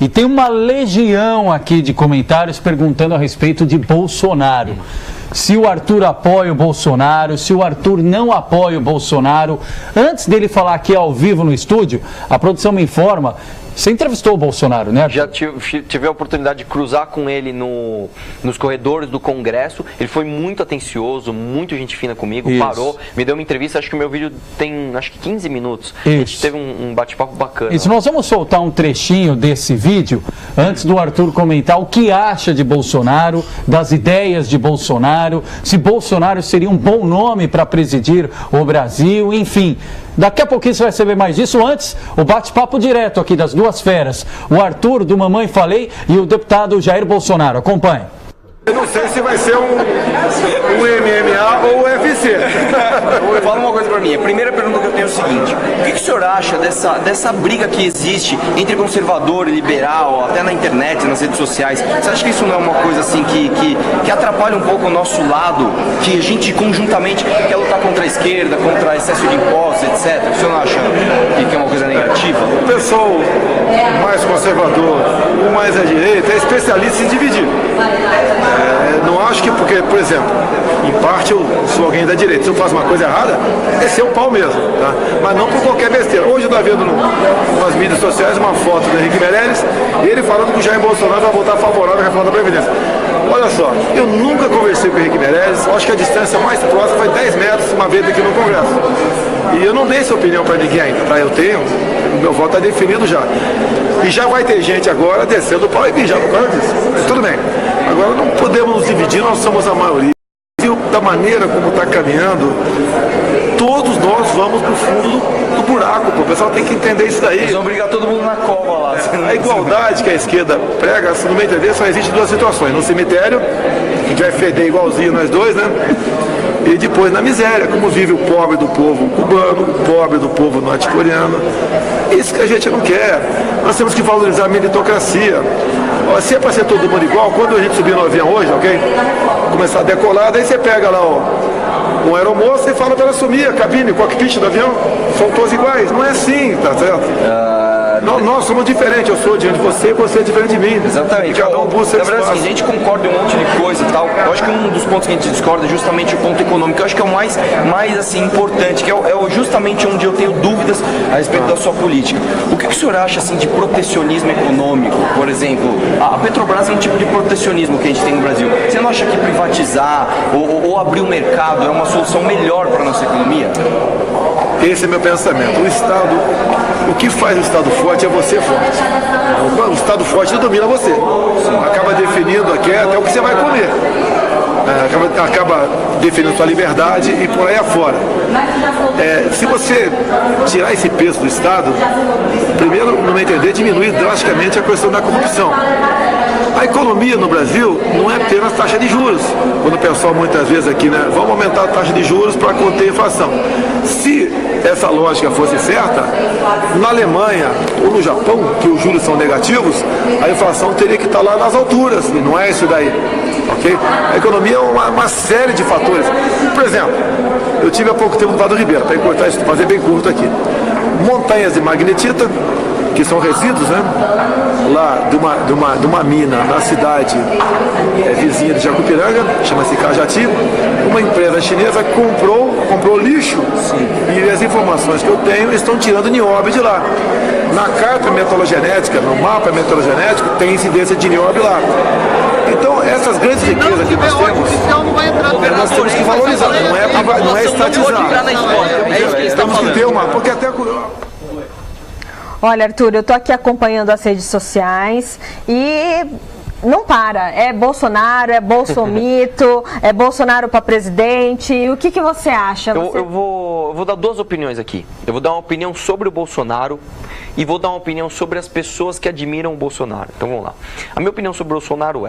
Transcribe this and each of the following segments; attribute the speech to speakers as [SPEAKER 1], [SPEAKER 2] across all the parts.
[SPEAKER 1] E tem uma legião aqui de comentários perguntando a respeito de Bolsonaro. Se o Arthur apoia o Bolsonaro, se o Arthur não apoia o Bolsonaro. Antes dele falar aqui ao vivo no estúdio, a produção me informa, você entrevistou o Bolsonaro, né, Arthur?
[SPEAKER 2] Já tive a oportunidade de cruzar com ele nos corredores do Congresso. Ele foi muito atencioso, muito gente fina comigo, parou, me deu uma entrevista. Acho que o meu vídeo tem, 15 minutos. Isso. A gente teve um bate-papo bacana.
[SPEAKER 1] Isso, nós vamos soltar um trechinho desse vídeo, antes do Arthur comentar o que acha de Bolsonaro, das ideias de Bolsonaro, se Bolsonaro seria um bom nome para presidir o Brasil, enfim. Daqui a pouquinho você vai saber mais disso. Antes, o bate-papo direto aqui das duas feras. O Arthur, do Mamãe Falei, e o deputado Jair Bolsonaro. Acompanhe.
[SPEAKER 3] Eu não sei se vai ser um MMA ou UFC.
[SPEAKER 4] Fala uma coisa pra mim. A primeira pergunta que eu tenho é o seguinte: o que o senhor acha dessa briga que existe entre conservador e liberal, até na internet, nas redes sociais? Você acha que isso não é uma coisa assim que atrapalha um pouco o nosso lado, que a gente conjuntamente quer lutar contra a esquerda, contra excesso de impostos, etc? O senhor não acha que é uma coisa negativa?
[SPEAKER 3] O pessoal mais conservador, o mais à direita, é especialista em dividir. Não acho que porque, por exemplo, em parte eu sou alguém da direita, se eu faço uma coisa errada, esse é o pau mesmo, tá? Mas não por qualquer besteira. Hoje eu estava vendo nas mídias sociais uma foto do Henrique Meirelles, e ele falando que o Jair Bolsonaro vai votar favorável à reforma da Previdência. Olha só, eu nunca conversei com o Henrique Meirelles, acho que a distância mais próxima foi 10 metros uma vez aqui no Congresso. E eu não dei essa opinião para ninguém ainda, tá? Eu tenho, o meu voto está definido já. E já vai ter gente agora descendo o pau e mijar por causa disso. Mas tudo bem. Agora não podemos nos dividir, nós somos a maioria. Da maneira como está caminhando, todos nós vamos para o fundo do buraco. O pessoal tem que entender isso daí.
[SPEAKER 4] Eles vão brigar todo mundo na cova lá.
[SPEAKER 3] A igualdade que a esquerda prega, se no meu entender, só existe duas situações. No cemitério, a gente vai feder igualzinho nós dois, né? E depois na miséria, como vive o pobre do povo cubano, o pobre do povo norte-coreano. Isso que a gente não quer. Nós temos que valorizar a meritocracia. Se é para ser todo mundo igual, quando a gente subir no avião hoje, ok? Começar a decolar, daí você pega lá um aeromoço e fala para ela assumir a cabine, o cockpit do avião. São todos iguais. Não é assim, tá certo? Nós somos diferentes, eu sou diante de você é diferente de mim.
[SPEAKER 4] Exatamente.
[SPEAKER 3] Cada um busca
[SPEAKER 4] na verdade, assim, a gente concorda em um monte de coisa e tal. Eu acho que um dos pontos que a gente discorda é justamente o ponto econômico. Eu acho que é o mais assim, importante, que é justamente onde eu tenho dúvidas a respeito da sua política. O que o senhor acha assim, de protecionismo econômico? Por exemplo, a Petrobras é um tipo de protecionismo que a gente tem no Brasil. Você não acha que privatizar ou abrir o mercado é uma solução melhor para a nossa economia?
[SPEAKER 3] Esse é meu pensamento. O que faz o Estado forte é você forte. O Estado forte domina você. Acaba definindo aqui até o que você vai comer. Acaba definindo sua liberdade e por aí afora. Se você tirar esse peso do Estado, primeiro, no meu entender, diminui drasticamente a questão da corrupção. A economia no Brasil não é apenas taxa de juros. Quando o pessoal muitas vezes aqui, né, vamos aumentar a taxa de juros para conter a inflação. Se essa lógica fosse certa, na Alemanha ou no Japão, que os juros são negativos, a inflação teria que estar lá nas alturas, e não é isso daí. Okay? A economia é uma série de fatores. Por exemplo, eu tive há pouco tempo no Vado do Ribeira, para encurtar isso, fazer bem curto aqui. Montanhas de magnetita, que são resíduos, né? Lá de uma mina na cidade vizinha de Jacupiranga, chama-se Cajati. Uma empresa chinesa comprou lixo. Sim. E as informações que eu tenho estão tirando nióbio de lá. Na carta metalogenética, no mapa metalogenético, tem incidência de nióbio lá. Então, essas grandes riquezas que nós temos que valorizar, não é estatizar. Temos que ter uma, porque até...
[SPEAKER 5] Olha, Arthur, eu estou aqui acompanhando as redes sociais e não para. É Bolsonaro, é Bolsomito, é Bolsonaro para presidente. O que você acha?
[SPEAKER 2] Eu vou dar duas opiniões aqui. Eu vou dar uma opinião sobre o Bolsonaro e vou dar uma opinião sobre as pessoas que admiram o Bolsonaro. Então vamos lá. A minha opinião sobre o Bolsonaro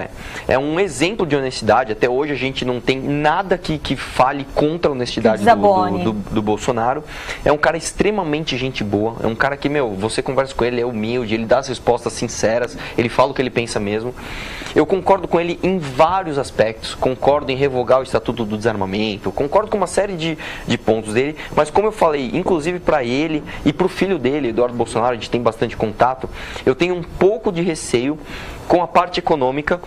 [SPEAKER 2] é um exemplo de honestidade. Até hoje a gente não tem nada que fale contra a honestidade do Bolsonaro. É um cara extremamente gente boa. É um cara que, você conversa com ele, é humilde, ele dá as respostas sinceras, ele fala o que ele pensa mesmo. Eu concordo com ele em vários aspectos. Concordo em revogar o Estatuto do Desarmamento, concordo com uma série de pontos dele, mas como eu falei, inclusive para ele e para o filho dele, Eduardo Bolsonaro, gente tem bastante contato, eu tenho um pouco de receio com a parte econômica,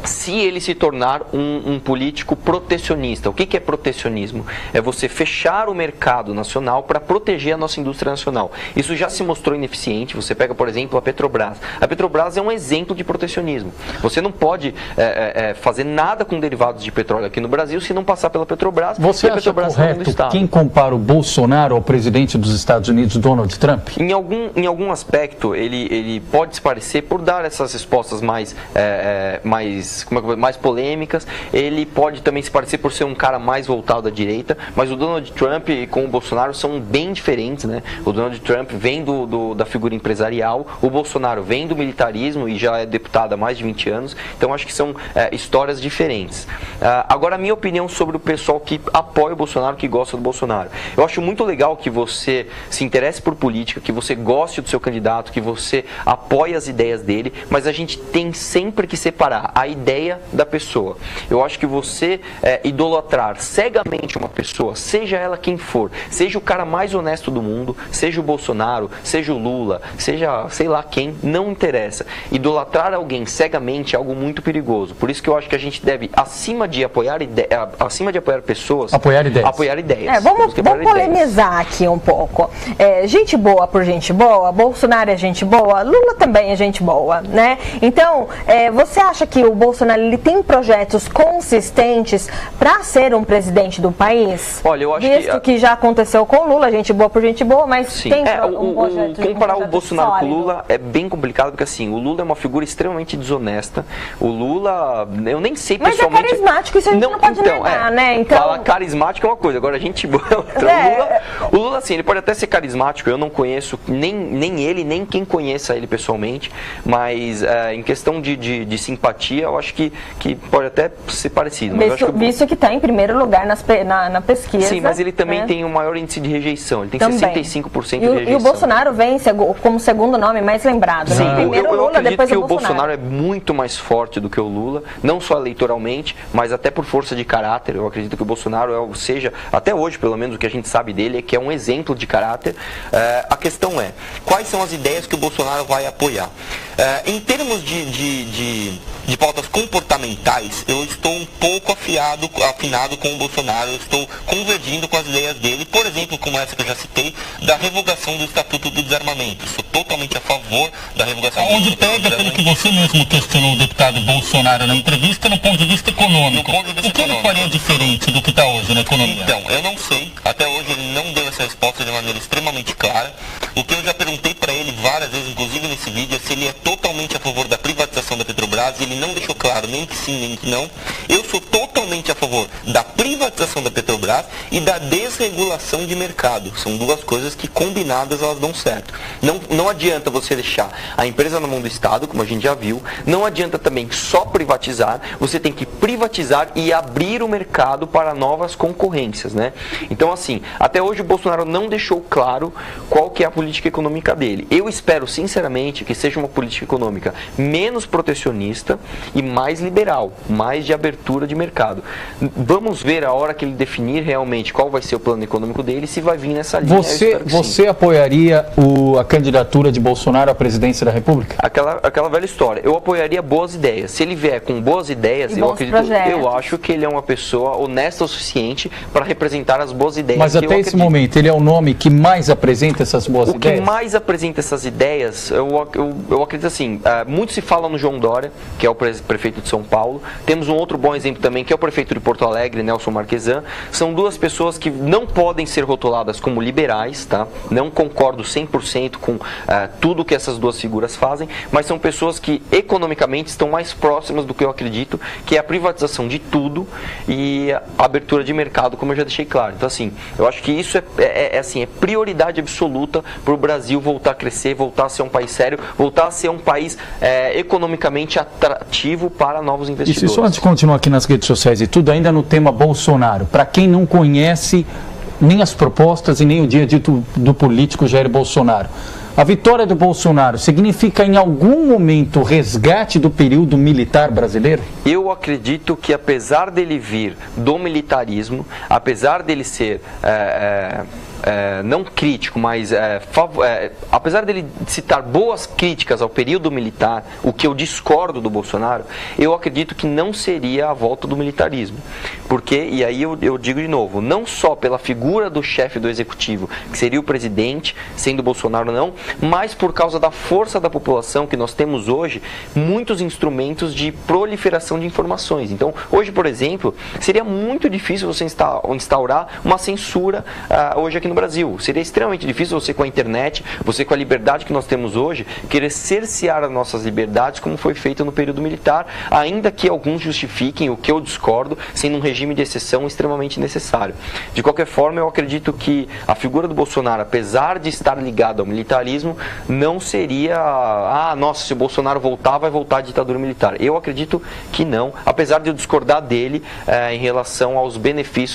[SPEAKER 2] se ele se tornar um político protecionista. O que é protecionismo? É você fechar o mercado nacional para proteger a nossa indústria nacional. Isso já se mostrou ineficiente. Você pega, por exemplo, a Petrobras. A Petrobras é um exemplo de protecionismo. Você não pode fazer nada com derivados de petróleo aqui no Brasil se não passar pela Petrobras.
[SPEAKER 1] Você acha correto quem compara o Bolsonaro ao presidente dos Estados Unidos, Donald Trump?
[SPEAKER 2] Em algum aspecto, ele pode se parecer por dar essas respostas mais polêmicas. Ele pode também se parecer por ser um cara mais voltado à direita, mas o Donald Trump com o Bolsonaro são bem diferentes, né? O Donald Trump vem da figura empresarial, o Bolsonaro vem do militarismo e já é deputado há mais de 20 anos, então acho que são histórias diferentes. Agora, a minha opinião sobre o pessoal que apoia o Bolsonaro, que gosta do Bolsonaro. Eu acho muito legal que você se interesse por política, que você goste do seu candidato, que você apoie as ideias dele, mas a gente tem sempre que separar a ideia da pessoa. Eu acho que você idolatrar cegamente uma pessoa, seja ela quem for, seja o cara mais honesto do mundo, seja o Bolsonaro, seja o Lula, seja sei lá quem, não interessa. Idolatrar alguém cegamente é algo muito perigoso. Por isso que eu acho que a gente deve, acima de apoiar pessoas,
[SPEAKER 1] apoiar ideias.
[SPEAKER 5] Vamos polemizar aqui um pouco. Gente boa por gente boa, Bolsonaro é gente boa, Lula também é gente boa, né? Então, você acha que o Bolsonaro ele tem projetos consistentes para ser um presidente do país?
[SPEAKER 2] Olha, eu acho
[SPEAKER 5] Visto que já aconteceu com o Lula, gente boa por gente boa, mas
[SPEAKER 2] sim,
[SPEAKER 5] tem um projeto.
[SPEAKER 2] Comparar o Bolsonaro com o Lula é bem complicado, porque assim, o Lula é uma figura extremamente desonesta. O Lula, eu nem sei pessoalmente.
[SPEAKER 5] Mas é carismático, isso a gente não pode negar, né? Então...
[SPEAKER 2] Falar carismático é uma coisa, agora a gente boa é outra. O Lula, assim, ele pode até ser carismático, eu não conheço nem ele, nem quem conheça ele pessoalmente, mas em questão de simpatia, eu acho que pode até ser parecido. Mas
[SPEAKER 5] visto que está em primeiro lugar na pesquisa.
[SPEAKER 2] Sim, mas ele também tem um maior índice de rejeição. Ele tem 65% de rejeição.
[SPEAKER 5] E o Bolsonaro vem como segundo nome mais lembrado.
[SPEAKER 2] Sim,
[SPEAKER 5] né? Primeiro
[SPEAKER 2] eu
[SPEAKER 5] Lula,
[SPEAKER 2] acredito
[SPEAKER 5] depois
[SPEAKER 2] que
[SPEAKER 5] o
[SPEAKER 2] Bolsonaro é muito mais forte do que o Lula, não só eleitoralmente, mas até por força de caráter. Eu acredito que o Bolsonaro seja, até hoje, pelo menos o que a gente sabe dele, é que é um exemplo de caráter. A questão é, quais são as ideias que o Bolsonaro vai apoiar? Em termos de pautas comportamentais, eu estou um pouco afinado com o Bolsonaro, eu estou convergindo com as ideias dele, por exemplo, como essa que eu já citei, da revogação do Estatuto do Desarmamento. Sou totalmente a favor da revogação do Estatuto do Desarmamento.
[SPEAKER 6] Onde pega pelo que você mesmo questionou o deputado Bolsonaro na entrevista, no ponto de vista econômico. O que ele faria diferente do que está hoje na economia?
[SPEAKER 2] Então, eu não sei. Até hoje ele não deu essa resposta de maneira extremamente clara. O que eu já perguntei para ele várias vezes, inclusive nesse vídeo, é se ele é totalmente a favor da privatização da Petrobras, e ele não deixou claro nem que sim, nem que não. Eu sou totalmente a favor da privatização da Petrobras e da desregulação de mercado. São duas coisas que combinadas elas dão certo. Não adianta você deixar a empresa na mão do Estado, como a gente já viu. Não adianta também só privatizar. Você tem que privatizar e abrir o mercado para novas concorrências, né? Então, assim, até hoje o Bolsonaro não deixou claro qual que é a política econômica dele. Eu espero, sinceramente, que seja uma política econômica menos protecionista e mais liberal, mais de abertura de mercado. Vamos ver a hora que ele definir realmente qual vai ser o plano econômico dele, se vai vir nessa linha.
[SPEAKER 1] Você apoiaria a candidatura de Bolsonaro à presidência da República?
[SPEAKER 2] Aquela velha história. Eu apoiaria boas ideias. Se ele vier com boas ideias, eu acho que ele é uma pessoa honesta o suficiente para representar as boas ideias.
[SPEAKER 1] Mas até esse momento, ele é o nome que mais apresenta essas boas ideias?
[SPEAKER 2] O que mais apresenta essas ideias, eu acredito assim, muito se fala no João Dória, que é o prefeito de São Paulo. Temos um outro bom exemplo também, que é o prefeito de Porto Alegre, Nelson Marquesan. São duas pessoas que não podem ser rotuladas como liberais, tá? Não concordo 100% com tudo que essas duas figuras fazem, mas são pessoas que economicamente estão mais próximas do que eu acredito, que é a privatização de tudo e a abertura de mercado, como eu já deixei claro. Então, assim, eu acho que isso é prioridade absoluta para o Brasil voltar a crescer, voltar a ser um país sério, voltar a ser um país economicamente atrativo para novos investidores.
[SPEAKER 1] Isso, só antes de continuar aqui nas redes sociais e tudo, ainda no tema Bolsonaro, para quem não conhece nem as propostas e nem o dia a dia do político Jair Bolsonaro, a vitória do Bolsonaro significa em algum momento o resgate do período militar brasileiro?
[SPEAKER 2] Eu acredito que apesar dele vir do militarismo, apesar dele ser não crítico, mas apesar dele citar boas críticas ao período militar, o que eu discordo do Bolsonaro, eu acredito que não seria a volta do militarismo. Porque, e aí eu digo de novo, não só pela figura do chefe do executivo, que seria o presidente, sendo Bolsonaro não, mas por causa da força da população que nós temos hoje, muitos instrumentos de proliferação de informações. Então, hoje, por exemplo, seria muito difícil você instaurar uma censura hoje aqui no Brasil. Seria extremamente difícil você, com a internet, você com a liberdade que nós temos hoje, querer cercear as nossas liberdades como foi feito no período militar, ainda que alguns justifiquem, o que eu discordo, sendo um regime de exceção extremamente necessário. De qualquer forma, eu acredito que a figura do Bolsonaro, apesar de estar ligada ao militarismo, não seria, nossa, se o Bolsonaro voltar, vai voltar à ditadura militar. Eu acredito que não, apesar de eu discordar dele em relação aos benefícios